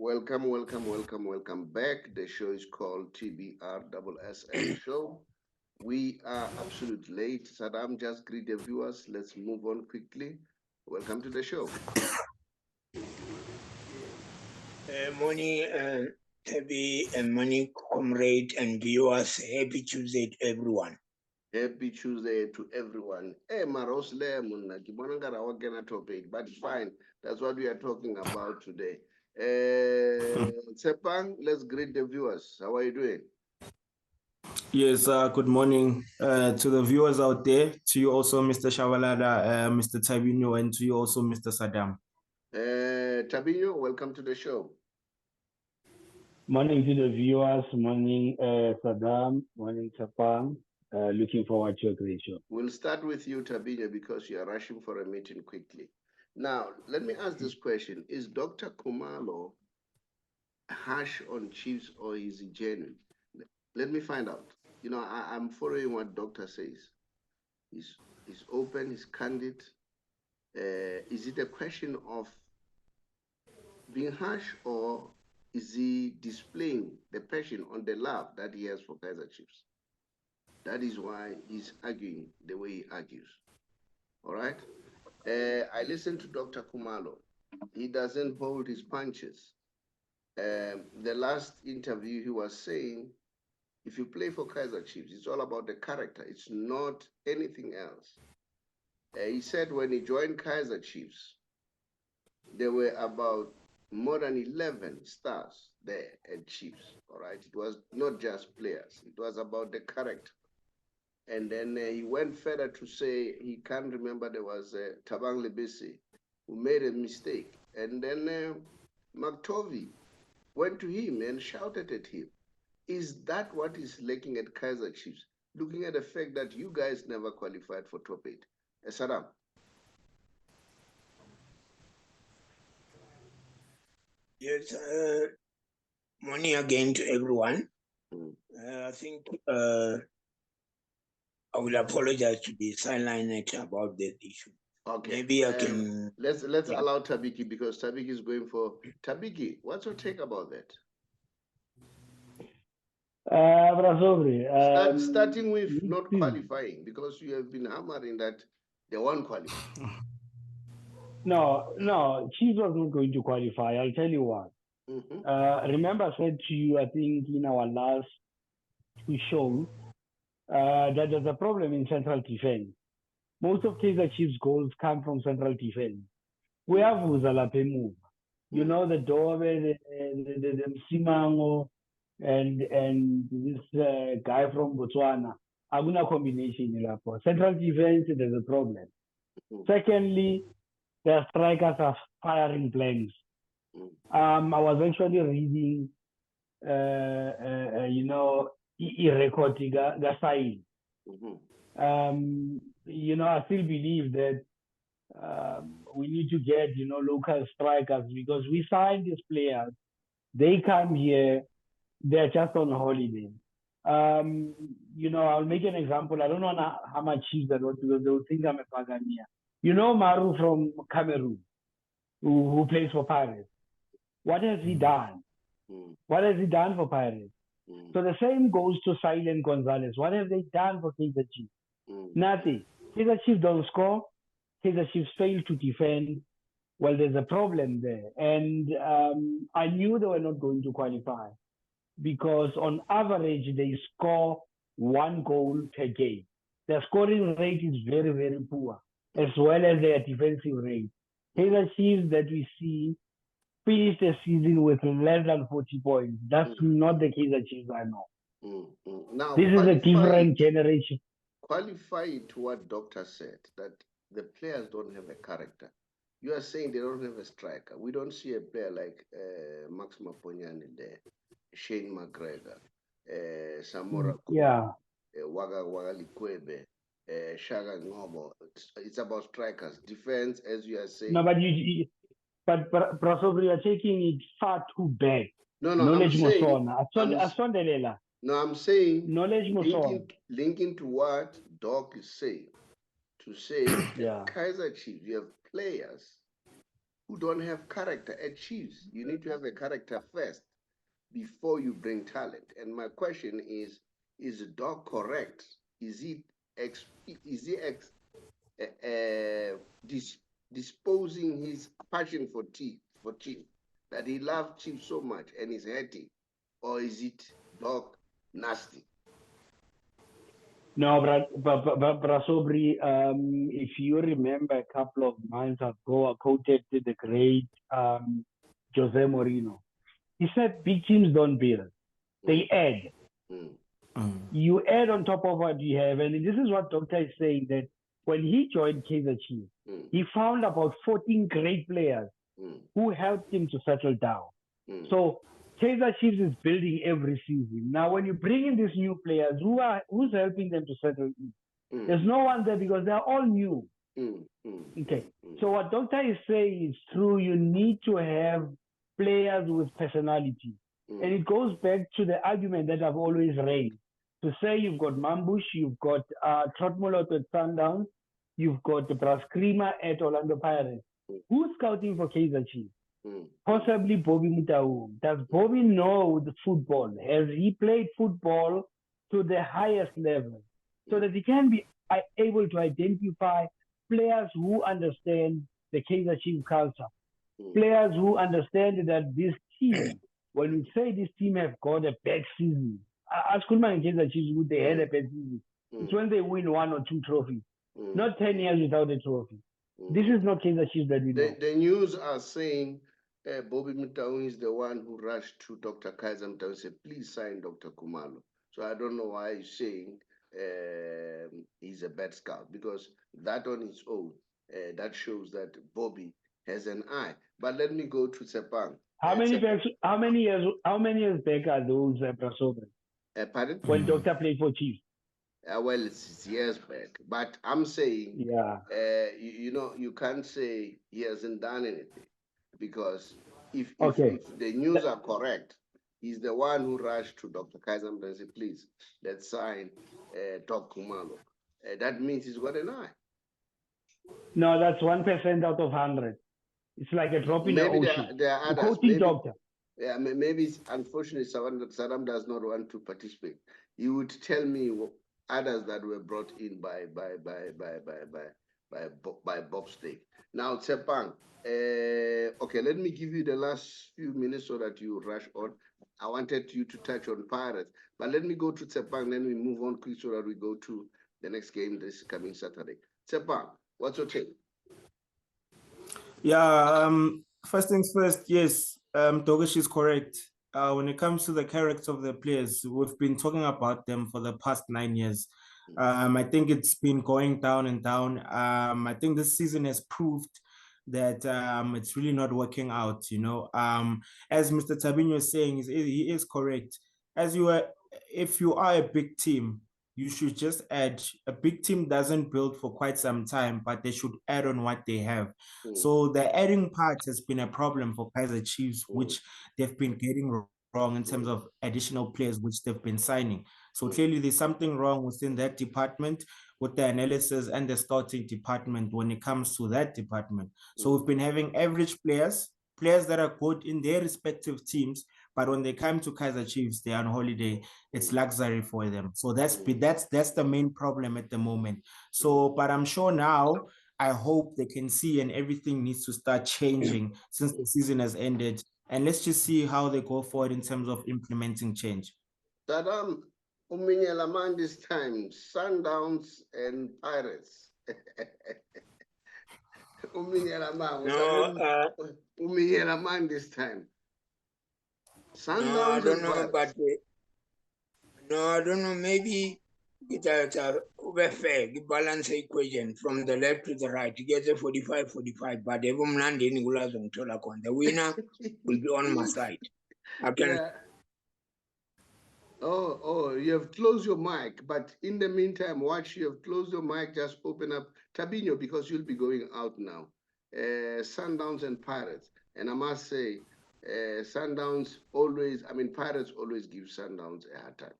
Welcome back. The show is called TBR SSF Show. We are absolutely late. Saddam, just greet the viewers. Let's move on quickly. Welcome to the show. Morning, Tabby, and morning, comrade and viewers. Happy Tuesday to everyone. Happy Tuesday to everyone. Hey, Maros Lemon, topic, but fine. That's what we are talking about today. Tshepang, let's greet the viewers. How are you doing? Yes, good morning to the viewers out there. To you also, Mr. Shabalala, Mr. Thabinho, and to you also, Mr. Saddam. Thabinho, welcome to the show. Morning to the viewers. Morning, Saddam. Morning, Tshepang. Looking forward to a great show. We'll start with you, Thabinho, because you are rushing for a meeting quickly. Now, let me ask this question. Is Dr. Khumalo harsh on Chiefs or is he genuine? Let me find out. You know, I'm following what doctor says. He's open, he's candid. Is it a question of being harsh or is he displaying the passion on the love that he has for Kaizer Chiefs? That is why he's arguing the way he argues. All right? I listened to Dr. Khumalo. He doesn't hold his punches. The last interview, he was saying, if you play for Kaizer Chiefs, it's all about the character. It's not anything else. He said when he joined Kaizer Chiefs, there were about more than 11 stars there at Chiefs, all right? It was not just players. It was about the character. And then he went further to say he can't remember there was Thabang Lebese who made a mistake. And then McTovey went to him and shouted at him. Is that what is lacking at Kaizer Chiefs? Looking at the fact that you guys never qualified for top 8. Saddam. Yes, morning again to everyone. I think I will apologize to be silent about that issue. Okay. Maybe I can. Let's allow Tabiki because Tabiki is going for Tabiki. What's your take about that? Starting with not qualifying because you have been hammering that they won't qualify. No, Chiefs was not going to qualify. I'll tell you what. Remember, I said to you, I think in our last show, that there's a problem in central defense. Most of Kaizer Chiefs' goals come from central defense. We have Uzalape move. You know, the Dove, the Msimango, and this guy from Botswana. Aguna combination in Lapo. Central defense, there's a problem. Secondly, the strikers are firing blanks. I was actually reading, you know, recording the sign. You know, I still believe that we need to get, you know, local strikers because we signed these players. They come here, they're just on holiday. You know, I'll make an example. I don't know how much Chiefs are not because they'll think I'm a Pagania. You know Maru from Cameroon, who plays for Pirates. What has he done? What has he done for Pirates? So the same goes to Silent Gonzalez. What have they done for Kaizer Chiefs? Nothing. Kaizer Chiefs don't score. Kaizer Chiefs fail to defend. Well, there's a problem there. And I knew they were not going to qualify because on average, they score 1 goal per game. Their scoring rate is very, very poor, as well as their defensive rate. Kaizer Chiefs that we see finished the season with less than 40 points. That's not the Kaizer Chiefs I know. Now, this is a different generation. Qualify to what doctor said, that the players don't have a character. You are saying they don't have a striker. We don't see a player like Max Maponyane there, Shane McGregor, Samora Waga Likwebe, Shaga Ngobo. It's about strikers. Defense, as you are saying. No, but Prasobri, you're taking it far too back. No, knowledge I'm Musona. No, I'm saying knowledge linking to what Doc is saying. To say Kaizer Chiefs, you have players who don't have character at Chiefs. You need to have a character first before you bring talent. And my question is Doc correct? Is he disposing his passion for Chiefs, that he loves Chiefs so much and is hating, or is it Doc nasty? No, but Saubrey, if you remember a couple of months ago, I quoted the great Jose Mourinho. He said, big teams don't build, they add. You add on top of what you have. And this is what Doctor is saying, that when he joined Kaizer Chiefs, he found about 14 great players who helped him to settle down. So Kaizer Chiefs is building every season. Now, when you bring in these new players, who's helping them to settle in? There's no one there because they're all new. Okay. So what Doctor is saying is true. You need to have players with personality. And it goes back to the argument that I've always raised. To say you've got Mambush, you've got Trotmolot at Sundowns, you've got Braskrima at Orlando Pirates. Who's scouting for Kaizer Chiefs? Possibly Bobby Mutaung. Does Bobby know the football? Has he played football to the highest level? So that he can be able to identify players who understand the Kaizer Chiefs culture. Players who understand that this team, when we say this team have got a bad season, as Kulman and Kaizer Chiefs, they had a bad season. It's when they win 1 or 2 trophies, not 10 years without a trophy. This is not Kaizer Chiefs that we know. The news are saying Bobby Mutaung is the one who rushed to Dr. Kaizer Mutaung and said, please sign Dr. Khumalo. So I don't know why he's saying he's a bad scout, because that on its own, that shows that Bobby has an eye. But let me go to Tshepang. How many years back are those, Prasobre? Pardon? When Doctor played for Chiefs? Well, it's years back. But I'm saying, you can't say he hasn't done anything, because if the news are correct, he's the one who rushed to Dr. Kaizer and said, please, let's sign Doc Khumalo. That means he's got an eye. No, that's 1% out of 100. It's like a drop in the ocean. There are others. Maybe, Doctor. Yeah, maybe it's unfortunately Saddam does not want to participate. He would tell me others that were brought in by Bob Stake. Now, Tshepang, okay, let me give you the last few minutes so that you rush on. I wanted you to touch on Pirates, but let me go to Tshepang, then we move on quick so that we go to the next game this coming Saturday. Tshepang, what's your take? Yeah, first things first, yes, Dogesh is correct. When it comes to the character of the players, we've been talking about them for the past 9 years. I think it's been going down and down. I think this season has proved that it's really not working out, you know. As Mr. Thabinho is saying, he is correct. If you are a big team, you should just add. A big team doesn't build for quite some time, but they should add on what they have. So the adding part has been a problem for Kaizer Chiefs, which they've been getting wrong in terms of additional players which they've been signing. So clearly there's something wrong within that department, with the analysis and the scouting department when it comes to that department. So we've been having average players that are good in their respective teams, but when they come to Kaizer Chiefs, they're on holiday. It's luxury for them. So that's the main problem at the moment. So, but I'm sure now, I hope they can see, and everything needs to start changing since the season has ended. And let's just see how they go forward in terms of implementing change. Saddam, Uminyelaman this time, Sundowns and Pirates. Uminyelaman this time. Sundowns, I don't know, but I don't know. Maybe it's a fair balance equation from the left to the right. You get a 45-45, but the winner will be on my side. Oh, you have closed your mic, but in the meantime, watch, you have closed your mic, just open up Thabinho, because you'll be going out now. Sundowns and Pirates. And I must say, Pirates always give Sundowns a hard time.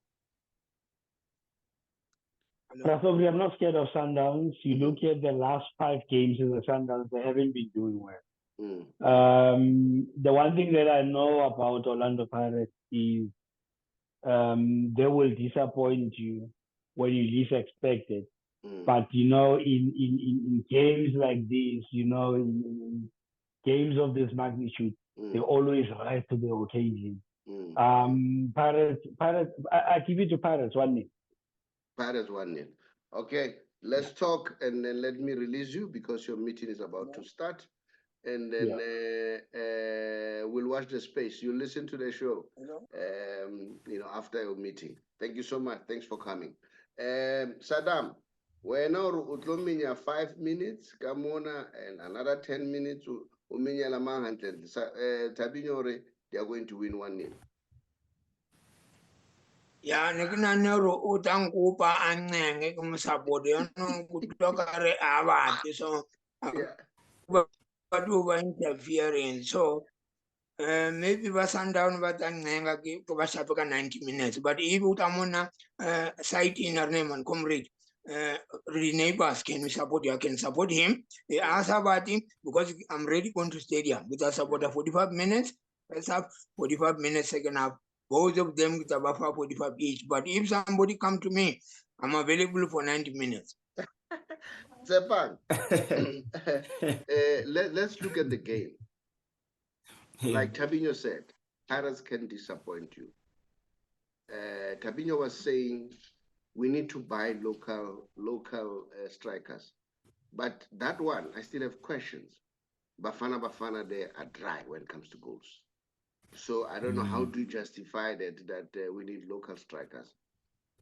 I'm not scared of Sundowns. You look at the last 5 games in the Sundowns, they haven't been doing well. The one thing that I know about Orlando Pirates is they will disappoint you when you least expect it. But in games like this, in games of this magnitude, they always rise to the occasion. Pirates. I give it to Pirates 1-0. Pirates 1-0. Okay, let's talk, and then let me release you because your meeting is about to start. And then we'll watch the space. You listen to the show, after your meeting. Thank you so much. Thanks for coming. Saddam, we're now utlominya 5 minutes, Kamona, and another 10 minutes. Uminya Lamang Thabinho, they are going to win 1-0. Ya nekunanero utangupa anenge kumsapoti yono kutokare abati so badu interfering so maybe Sundown batanenga kubashapeka 90 minutes but if utamona site in our name and comrade neighbors can support you, I can support him. They ask about him because I'm ready going to stadium with a support of 45 minutes. First half, 45 minutes, second half. Both of them with about 45 each. But if somebody come to me, I'm available for 90 minutes. Tshepang, let's look at the game. Like Thabinho said, Pirates can disappoint you. Thabinho was saying we need to buy local strikers. But that one, I still have questions. Bafana, they are dry when it comes to goals. So I don't know how to justify that we need local strikers.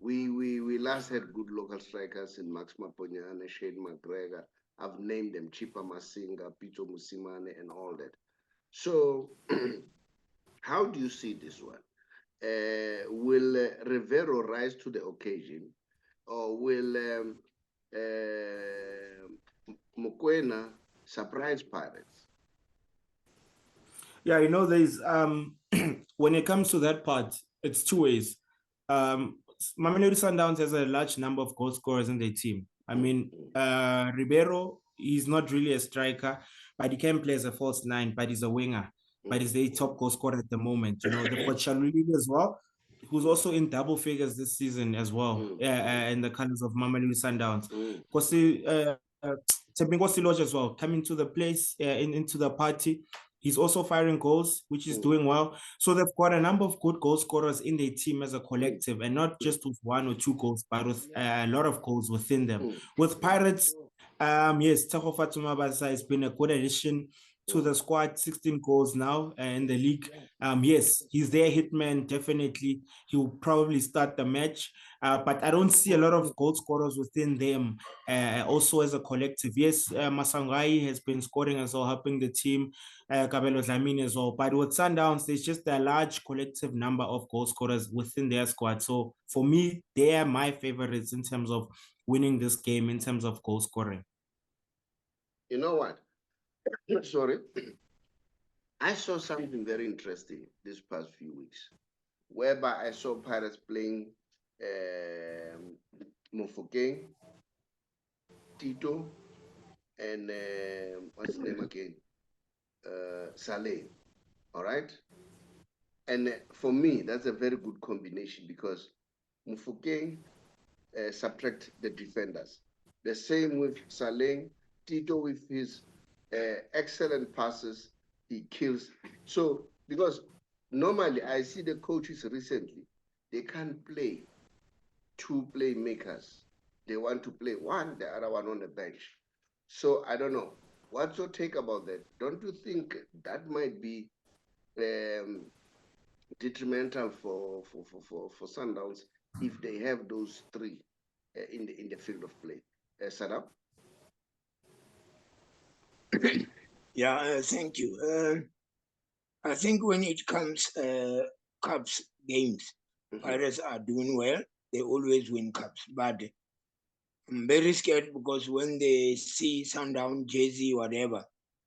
We last had good local strikers in Max Maponyane, Shane McGregor. I've named them, Chipa Masinga, Pito Musimane, and all that. So how do you see this one? Will Rivero rise to the occasion, or will Mokoena surprise Pirates? Yeah, there's when it comes to that part, it's two ways. Mamelodi Sundowns has a large number of goal scorers in their team. I mean, Ribeiro, he's not really a striker, but he can play as a false nine, but he's a winger. But he's the top goal scorer at the moment. They've got Chaluli as well, who's also in double figures this season as well, in the colors of Mamelodi Sundowns. Tshepang as well, coming to the place, into the party. He's also firing goals, which is doing well. So they've got a number of good goal scorers in their team as a collective, and not just with 1 or 2 goals, but with a lot of goals within them. With Pirates, yes, Thabo Fatumabasa has been a good addition to the squad, 16 goals now in the league. Yes, he's their hitman, definitely. He'll probably start the match, but I don't see a lot of goal scorers within them, also as a collective. Yes, Masangai has been scoring as well, helping the team, Kabelo Dlamini as well. But with Sundowns, there's just a large collective number of goal scorers within their squad. So for me, they are my favorites in terms of winning this game, in terms of goal scoring. You know what? Sorry. I saw something very interesting this past few weeks, whereby I saw Pirates playing Mofokeng, Tito, and what's his name again? Saleh. All right? And for me, that's a very good combination because Mofokeng subtract the defenders. The same with Saleh, Tito with his excellent passes, he kills. So, because normally I see the coaches recently, they can't play 2 playmakers. They want to play one, the other one on the bench. So I don't know. What's your take about that? Don't you think that might be detrimental for Sundowns if they have those 3 in the field of play? Saddam? Yeah, thank you. I think when it comes cups games, Pirates are doing well. They always win cups, but I'm very scared because when they see Sundown, Jersey, whatever,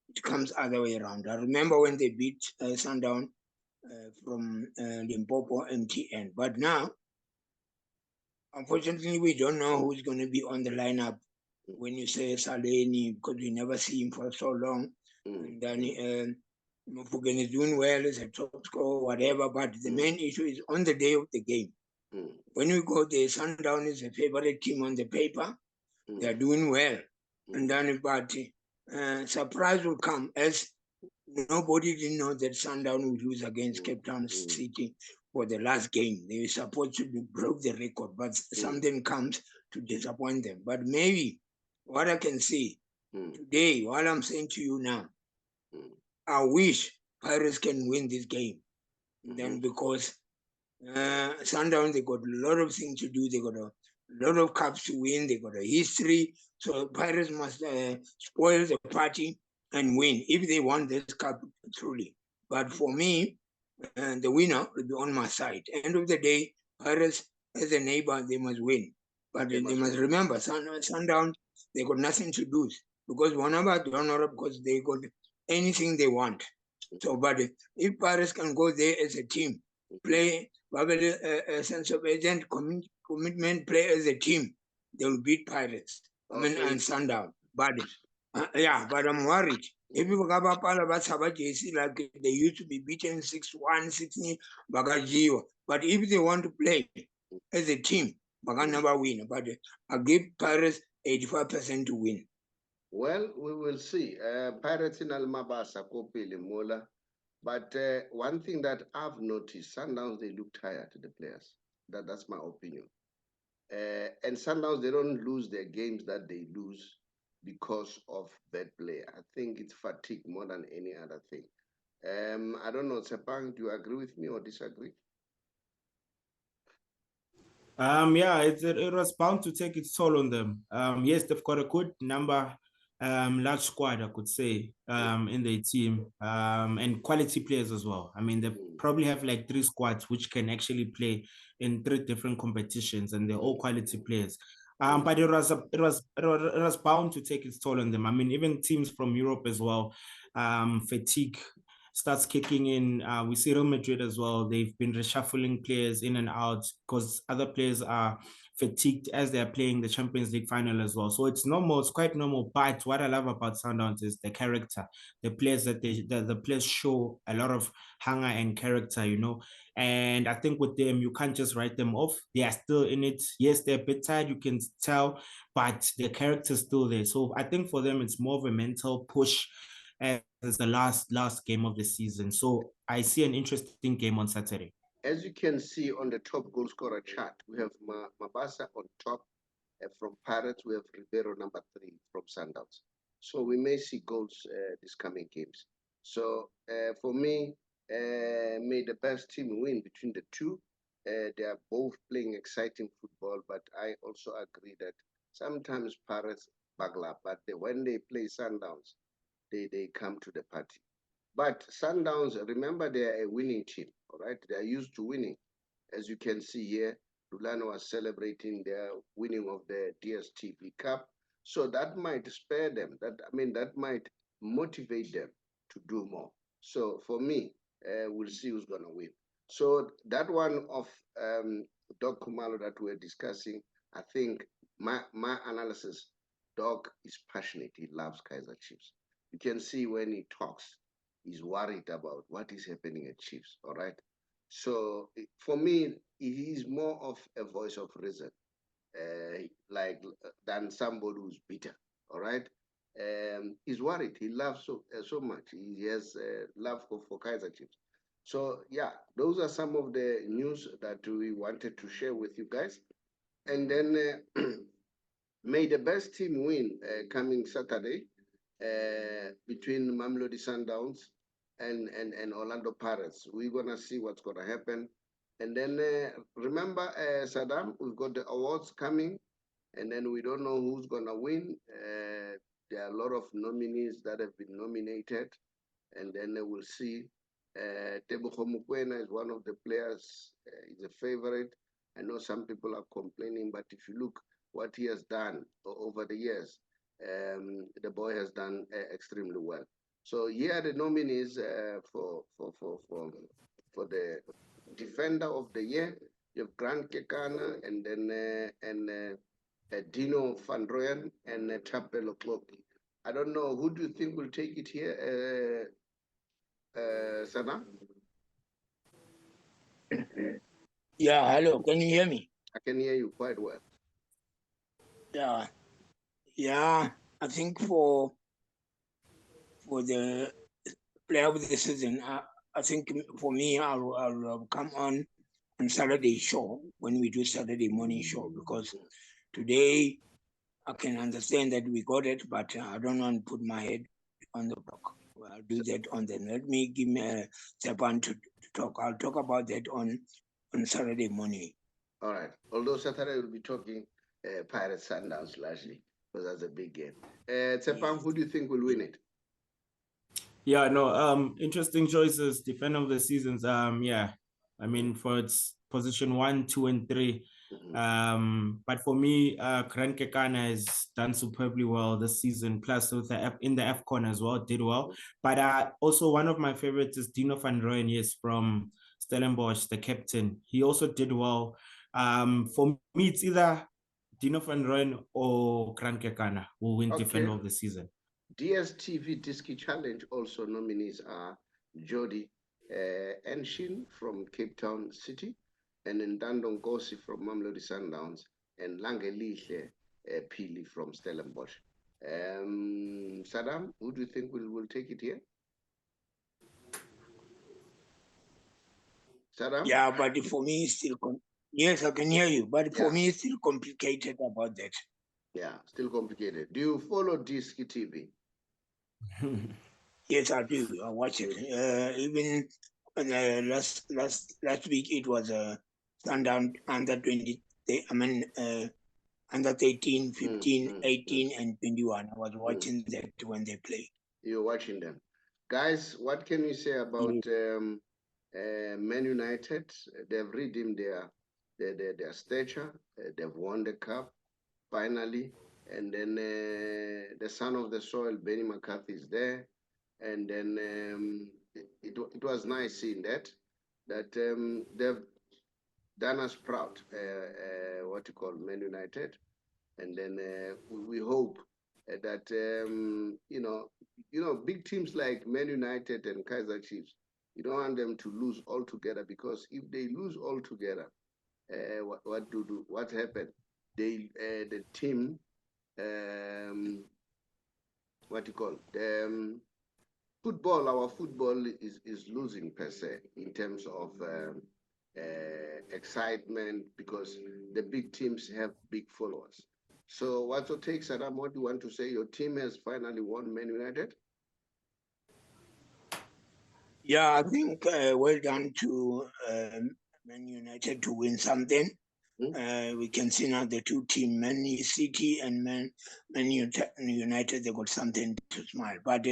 it comes other way around. I remember when they beat Sundown from Limpopo MTN, but now, unfortunately, we don't know who's going to be on the lineup when you say Saleni, because we never see him for so long. And then Mofokeng is doing well as a top scorer, whatever. But the main issue is on the day of the game. When we go there, Sundowns is a favorite team on the paper. They are doing well. And then, but surprise will come as nobody didn't know that Sundowns would lose against Cape Town City for the last game. They were supposed to broke the record, but something comes to disappoint them. But maybe what I can say today, what I'm saying to you now, I wish Pirates can win this game. Then because Sundowns, they got a lot of things to do. They got a lot of cups to win. They got a history. So Pirates must spoil the party and win if they want this cup truly. But for me, the winner will be on my side. End of the day, Pirates as a neighbor, they must win. But they must remember, Sundowns, they got nothing to lose because one about the because they got anything they want. So, but if Pirates can go there as a team, play, have a sense of agent commitment, play as a team, they will beat Pirates. And Sundown. But yeah, but I'm worried. If you go back about JC like they used to be beaten 6-1, 6-0, but if they want to play as a team, they can never win. But I give Pirates 85% to win. Well, we will see. Pirates in Almabasa, Kopili, Mola. But one thing that I've noticed, Sundowns, they look tired, the players. That's my opinion. And Sundowns, they don't lose their games that they lose because of bad play. I think it's fatigue more than any other thing. I don't know, Tshepang, do you agree with me or disagree? Yeah, it was bound to take its toll on them. Yes, they've got a good number, large squad, I could say, in their team, and quality players as well. I mean, they probably have like 3 squads which can actually play in 3 different competitions, and they're all quality players. But it was bound to take its toll on them. I mean, even teams from Europe as well, fatigue starts kicking in. We see Real Madrid as well. They've been reshuffling players in and out because other players are fatigued as they're playing the Champions League final as well. So it's normal, it's quite normal. But what I love about Sundowns is the character, the players that the players show a lot of hunger and character, you know. And I think with them, you can't just write them off. They are still in it. Yes, they're a bit tired, you can tell, but their character's still there. So I think for them, it's more of a mental push as the last game of the season. So I see an interesting game on Saturday. As you can see on the top goal scorer chart, we have Mabasa on top. From Pirates, we have Ribeiro number 3 from Sundowns. So we may see goals these coming games. So for me, may the best team win between the two. They are both playing exciting football, but I also agree that sometimes Pirates buckle up, but when they play Sundowns, they come to the party. But Sundowns, remember, they are a winning team, all right? They are used to winning. As you can see here, Lulano was celebrating their winning of the DSTV Cup. So that might spare them. That might motivate them to do more. So for me, we'll see who's going to win. So that one of Doc Khumalo that we're discussing, I think my analysis, Doc is passionate. He loves Kaizer Chiefs. You can see when he talks, he's worried about what is happening at Chiefs, all right? So for me, he is more of a voice of reason, than somebody who's bitter, all right? He's worried. He loves so much. He has love for Kaizer Chiefs. So yeah, those are some of the news that we wanted to share with you guys. And then may the best team win coming Saturday between Mamelodi Sundowns and Orlando Pirates. We're gonna see what's gonna happen. And then remember, Saddam, we've got the awards coming, and then we don't know who's gonna win. There are a lot of nominees that have been nominated, and then we'll see. Thabo is one of the players. He's a favorite. I know some people are complaining, but if you look what he has done over the years, the boy has done extremely well. So here are the nominees for the defender of the year. You have Grant Kekana, and then Dino van Rooyen and Thapelo Kloki. I don't know. Who do you think will take it here? Saddam? Yeah, hello, can you hear me? I can hear you quite well. Yeah, I think for the player of the season, I think for me, I'll come on Saturday show when we do Saturday morning show, because today I can understand that we got it, but I don't want to put my head on the block. Well, I'll do that on the. Let me give me a Tshepang to talk. I'll talk about that on Saturday morning. All right. Although Saturday we'll be talking Pirates Sundowns largely, because that's a big game. Tshepang, who do you think will win it? Yeah, no, interesting choices. Defender of the seasons. Yeah, I mean for its position 1, 2, and 3. But for me, Grant Kekana has done superbly well this season. Plus, with in the AFCON as well, did well. But also one of my favorites is Dino van Rooyen, yes, from Stellenbosch, the captain. He also did well. For me, it's either Dino van Rooyen or Grant Kekana will win Defender of the season. DSTV Diski Challenge also nominees are Jody Enshin from Cape Town City, and Ndando Ngosi from Mamelodi Sundowns, and Langelihle Pili from Stellenbosch. Saddam, who do you think will take it here? Saddam? Yeah, but for me, it's still yes, I can hear you. But for me, it's still complicated about that. Yeah, still complicated. Do you follow Diski TV? Yes, I do. I watch it. Even last week it was a Sundown under 20. I mean, under 13, 15, 18, and 21. I was watching that when they play. You're watching them, guys. What can you say about Man United? They've redeemed their stature. They've won the cup finally, and then the son of the soil, Benny McCarthy, is there. And then it was nice seeing that they've done us proud. What you call Man United, and then we hope that big teams like Man United and Kaizer Chiefs, you don't want them to lose altogether, because if they lose altogether, what happened? The team, what you call football, our football is losing per se in terms of excitement, because the big teams have big followers. So what's your take, Saddam? What do you want to say? Your team has finally won Man United? Yeah, I think well done to Man United to win something. We can see now the two teams, Man City and Man United, they got something to smile. But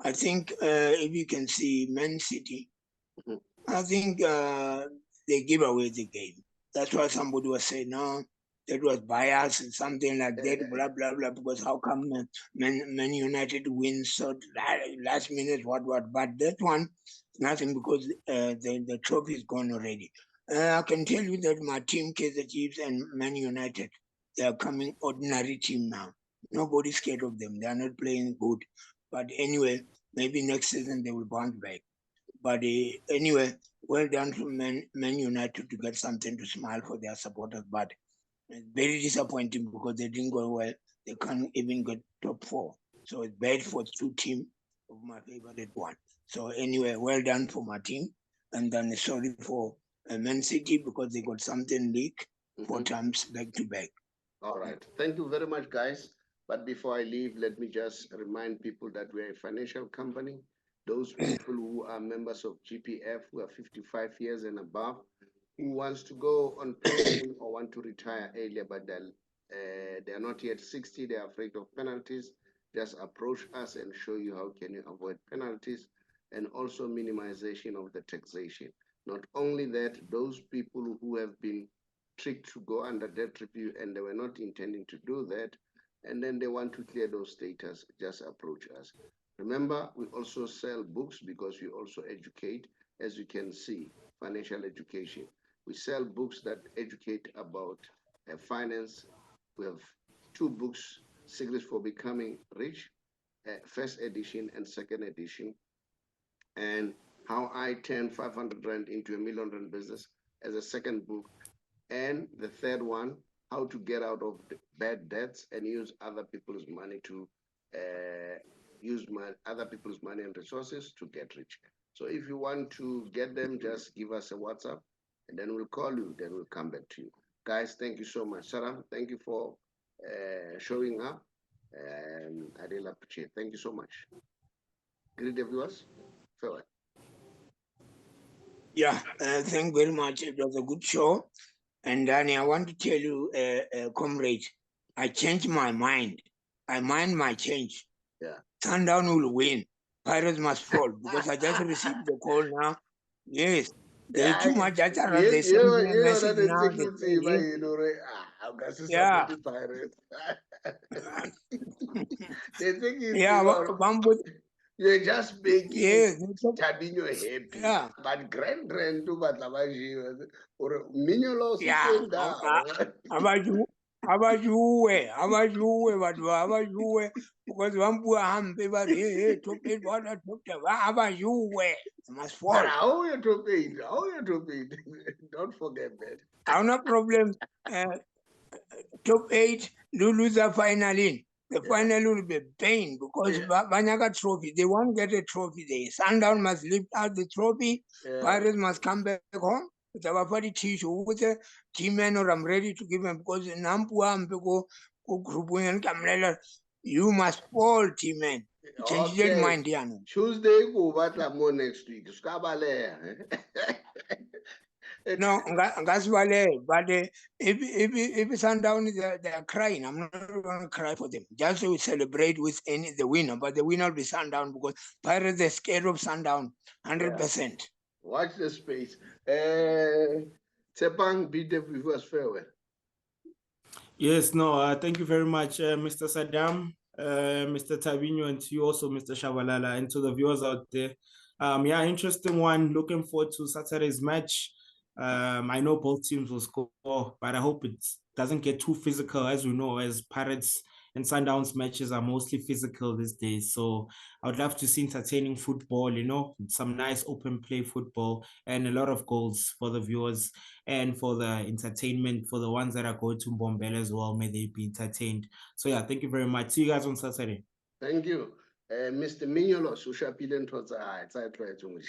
I think if you can see Man City, I think they give away the game. That's why somebody was saying, no, that was bias and something like that, blah, blah, blah, because how come Man United wins so last minute, what. But that one, nothing, because the trophy is gone already. I can tell you that my team, Kaizer Chiefs and Man United, they are coming ordinary team now. Nobody's scared of them. They are not playing good. But anyway, maybe next season they will bounce back. But anyway, well done to Man United to get something to smile for their supporters. But it's very disappointing because they didn't go well. They can't even get top 4. So it's bad for 2 teams of my favorite one. So anyway, well done for my team. And then sorry for Man City, because they got something leak 4 times back to back. All right. Thank you very much, guys. But before I leave, let me just remind people that we're a financial company. Those people who are members of GPF, who are 55 years and above, who wants to go on pension or want to retire earlier, but they're not yet 60, they're afraid of penalties, just approach us and show you how can you avoid penalties, and also minimization of the taxation. Not only that, those people who have been tricked to go under debt review and they were not intending to do that, and then they want to clear those status, just approach us. Remember, we also sell books because we also educate, as you can see, financial education. We sell books that educate about finance. We have 2 books, Secrets for Becoming Rich, first edition and second edition, and how I turned 500 Rand into a $1 million business as a second book. And the third one, how to get out of bad debts and use other people's money to other people's money and resources to get rich. So if you want to get them, just give us a WhatsApp, and then we'll call you. Then we'll come back to you, guys. Thank you so much, Saddam. Thank you for showing up, and I really appreciate it. Thank you so much. Greet the viewers. Farewell. Yeah, thank you very much. It was a good show. And Danny, I want to tell you, comrade, I changed my mind. My mind might change. Yeah. Sundown will win. Pirates must fall, because I just received the call now. Yes. There's too much that are they send me a message now. Yeah. The thing is, Yeah, you're just making Thabinho happy. Yeah. But grand to Batlabaji or Mignolo Yeah. About you, because one poor ham paper here to pay what I took the about you where must fall. But how you to pay? How you to pay? Don't forget that. How no problem. Top 8, lose the final in. The final will be pain because Banyaga trophy, they won't get a trophy there. Sundown must lift out the trophy. Pirates must come back home. With our party tissue, with a team man, or I'm ready to give them because Nampua Mpeko, you must fall, team man. Change your mind, Diano. Tuesday, go batla more next week. Scabale. No, that's why. But if Sundown they're crying, I'm not going to cry for them. Just to celebrate with the winner, but the winner will be Sundown because Pirates are scared of Sundown, 100%. Watch the space. Tshepang, beat the viewers farewell. Yes, no, thank you very much, Mr. Saddam, Mr. Thabinho, and to you also, Mr. Shabalala, and to the viewers out there. Yeah, interesting one. Looking forward to Saturday's match. I know both teams will score, but I hope it doesn't get too physical. As we know, as Pirates and Sundowns matches are mostly physical these days. So I would love to see entertaining football, you know, some nice open play football and a lot of goals for the viewers and for the entertainment, for the ones that are going to Mbombela as well. May they be entertained. So yeah, thank you very much. See you guys on Saturday. Thank you. Mr. Mignolo, Susha Piden Toza, I try to